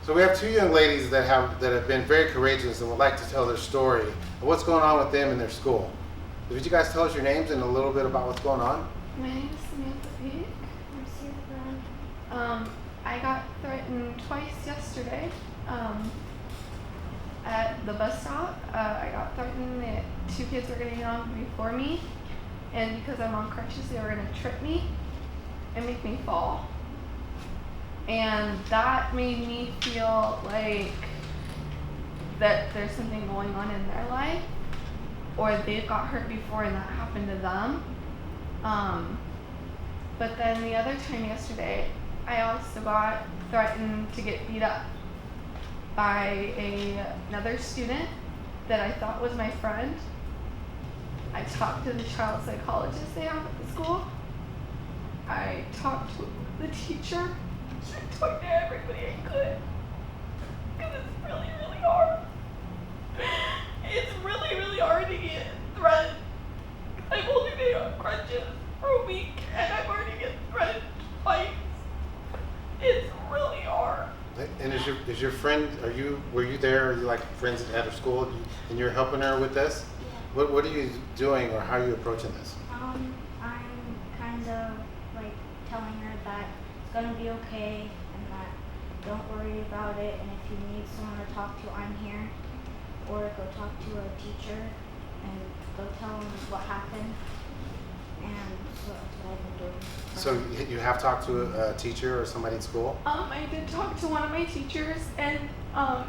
So we have two young ladies that have been very courageous and would like to tell their story and what's going on with them in their school. Would you guys tell us your names and a little bit about what's going on? My name is Samantha Peak. I'm Sarah Brown. I got threatened twice yesterday at the bus stop. I got threatened that two kids were going to get on before me, and because I'm on crutches, they were going to trip me and make me fall. And that made me feel like that there's something going on in their life, or they've got hurt before and that happened to them. But then the other time yesterday, I also got threatened to get beat up by another student that I thought was my friend. I talked to the child psychologist they have at the school. I talked to the teacher. I talked to everybody I could. Because it's really, really hard. It's really, really hard to get threatened. I've only been on crutches for a week and I've already get threatened twice. It's really hard. And is your friend, were you there? Are you like friends at her school and you're helping her with this? Yeah. What are you doing, or how are you approaching this? I'm kind of like telling her that it's gonna be okay and that don't worry about it, and if you need someone to talk to, I'm here. Or go talk to a teacher and go tell them what happened. And so that's what I've been doing. So you have talked to a teacher or somebody in school? I did talk to one of my teachers, and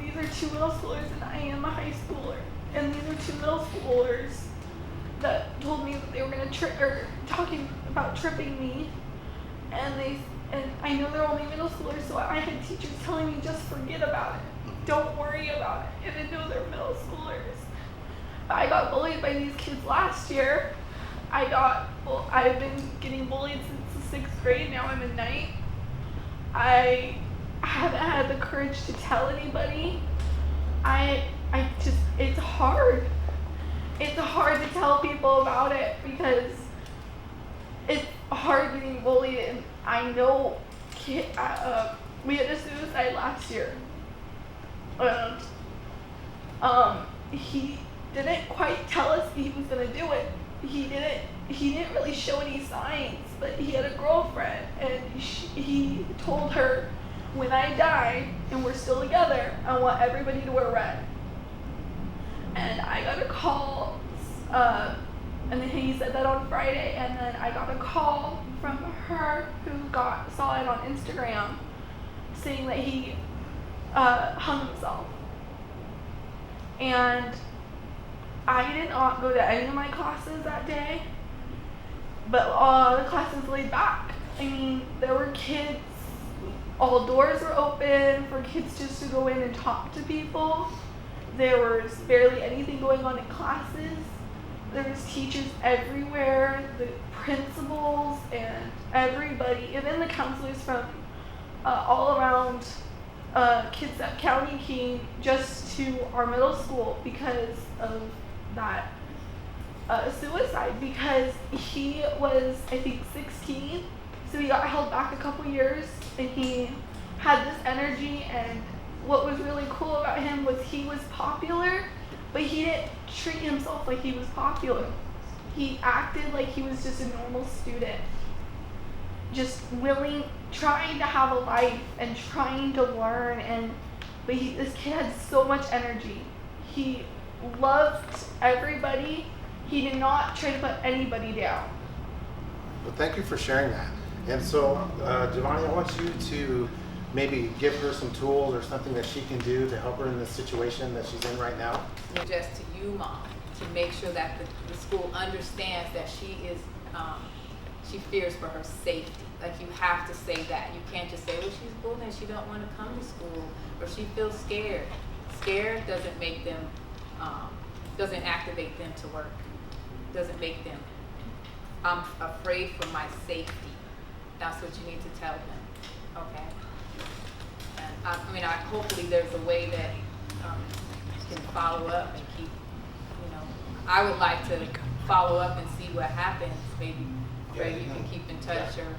these are two middle schoolers, and I am a high schooler. And these are two middle schoolers that told me that they were gonna talking about tripping me, and I know they're only middle schoolers, so I had teachers telling me just forget about it, don't worry about it, and I know they're middle schoolers. I got bullied by these kids last year. I've been getting bullied since the 6th grade. Now I'm in 9th. I haven't had the courage to tell anybody. It's hard. It's hard to tell people about it because it's hard getting bullied, and I know we had a suicide last year. He didn't quite tell us he was gonna do it. He didn't really show any signs, but he had a girlfriend, and he told her, when I die and we're still together, I want everybody to wear red. And I got a call, and then he said that on Friday, and then I got a call from her who saw it on Instagram saying that he hung himself. And I did not go to any of my classes that day, but all the classes laid back. I mean, there were kids, all doors were open for kids just to go in and talk to people. There was barely anything going on in classes. There was teachers everywhere, the principals and everybody, and then the counselors from all around Kitsap County came just to our middle school because of that suicide, because he was, I think, 16, so he got held back a couple years, and he had this energy, and what was really cool about him was he was popular, but he didn't treat himself like he was popular. He acted like he was just a normal student, just trying to have a life and trying to learn, but this kid had so much energy. He loved everybody. He did not try to put anybody down. Well, thank you for sharing that. And so, Giovanni, I want you to maybe give her some tools or something that she can do to help her in this situation that she's in right now. Just to you, Mom, to make sure that the school understands that she fears for her safety. Like, you have to say that. You can't just say, well, she's bullied, she don't want to come to school, or she feels scared. Scared doesn't make them, doesn't activate them to work. Doesn't make them, I'm afraid for my safety. That's what you need to tell them, okay? And hopefully there's a way that you can follow up and keep, I would like to follow up and see what happens. Maybe Greg, you can keep in touch, or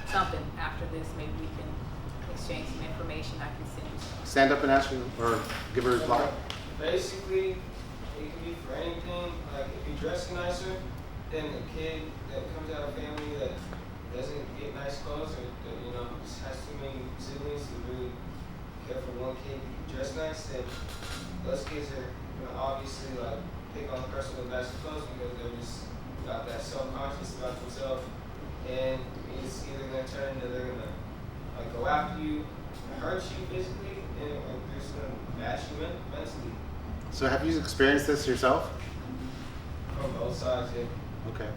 something after this. Maybe we can exchange some information. I can send you some. Stand up and ask you, or give her a reply. Basically, it can be for anything. Like if you dress nicer than a kid that comes out of a family that doesn't get nice clothes, or that, you know, just has too many siblings to really care for one kid. If you dress nice, then those kids are gonna obviously like pick on the person with nicer clothes because they're just got that self-conscious about themselves, and it's either gonna turn into they're gonna like go after you, hurt you physically, and they're just gonna bash you mentally. So have you experienced this yourself? From both sides, yeah. Okay.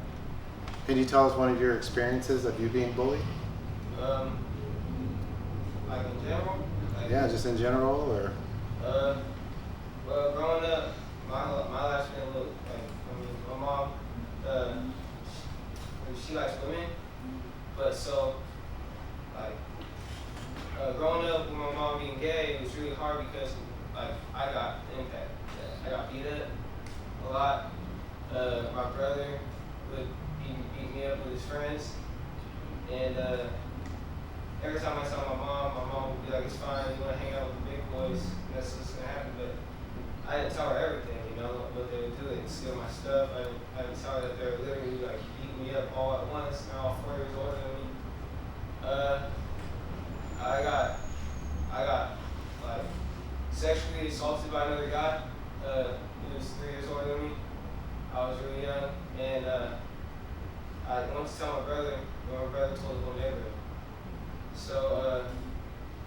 Can you tell us one of your experiences of you being bullied? Like in general? Like, Yeah, just in general, or? Well, growing up, my life's been a little, like, I mean, my mom, she likes women, but so, like, growing up with my mom being gay, it was really hard because, like, I got impact. I got beat up a lot. My brother would beat me up with his friends, and every time I saw my mom would be like, "It's fine, you want to hang out with the big boys, and that's what's gonna happen." But I didn't tell her everything, you know, what they would do. They'd steal my stuff. I didn't tell her that they were literally like beating me up all at once. They're all 4 years older than me. I got like sexually assaulted by another guy. He was 3 years older than me. I was really young, and I went to tell my brother, but my brother told the whole neighborhood. So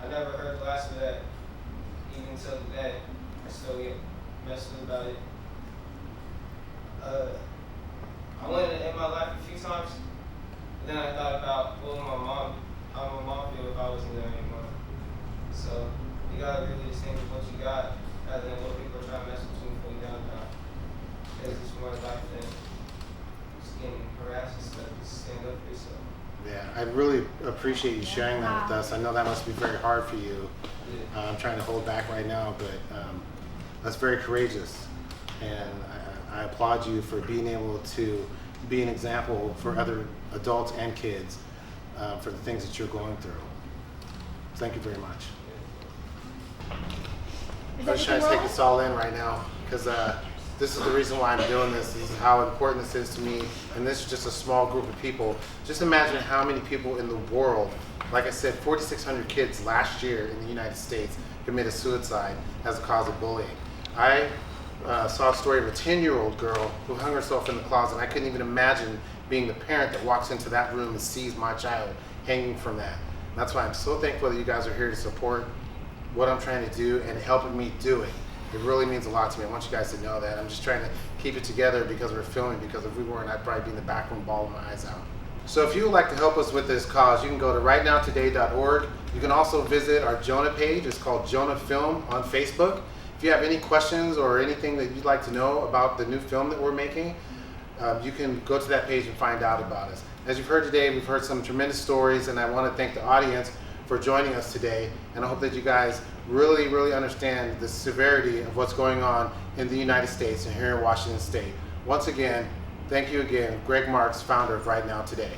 I never heard the last of that, even till today. I still get messed with about it. I went in my life a few times, but then I thought about what would my mom, how would my mom feel if I wasn't there anymore. So you gotta really just think of what you got, rather than what people are trying to mess with you before you down. It's just more life than just getting harassed and stuff. Just stand up for yourself. Yeah, I really appreciate you sharing that with us. I know that must be very hard for you. Yeah. I'm trying to hold back right now, but that's very courageous. And I applaud you for being able to be an example for other adults and kids for the things that you're going through. Thank you very much. I'm just trying to take this all in right now because this is the reason why I'm doing this. This is how important this is to me. And this is just a small group of people. Just imagine how many people in the world, like I said, 4,600 kids last year in the United States committed suicide as a cause of bullying. I saw a story of a 10-year-old girl who hung herself in the closet. I couldn't even imagine being the parent that walks into that room and sees my child hanging from that. And that's why I'm so thankful that you guys are here to support what I'm trying to do and helping me do it. It really means a lot to me. I want you guys to know that. I'm just trying to keep it together because we're filming, because if we weren't, I'd probably be in the back room bawling my eyes out. So if you would like to help us with this cause, you can go to rightnowtoday.org. You can also visit our Jonah page. It's called Jonah Film on Facebook. If you have any questions or anything that you'd like to know about the new film that we're making, you can go to that page and find out about us. As you've heard today, we've heard some tremendous stories, and I want to thank the audience for joining us today. And I hope that you guys really, really understand the severity of what's going on in the United States and here in Washington State. Once again, thank you again, Greg Marks, founder of Right Now Today.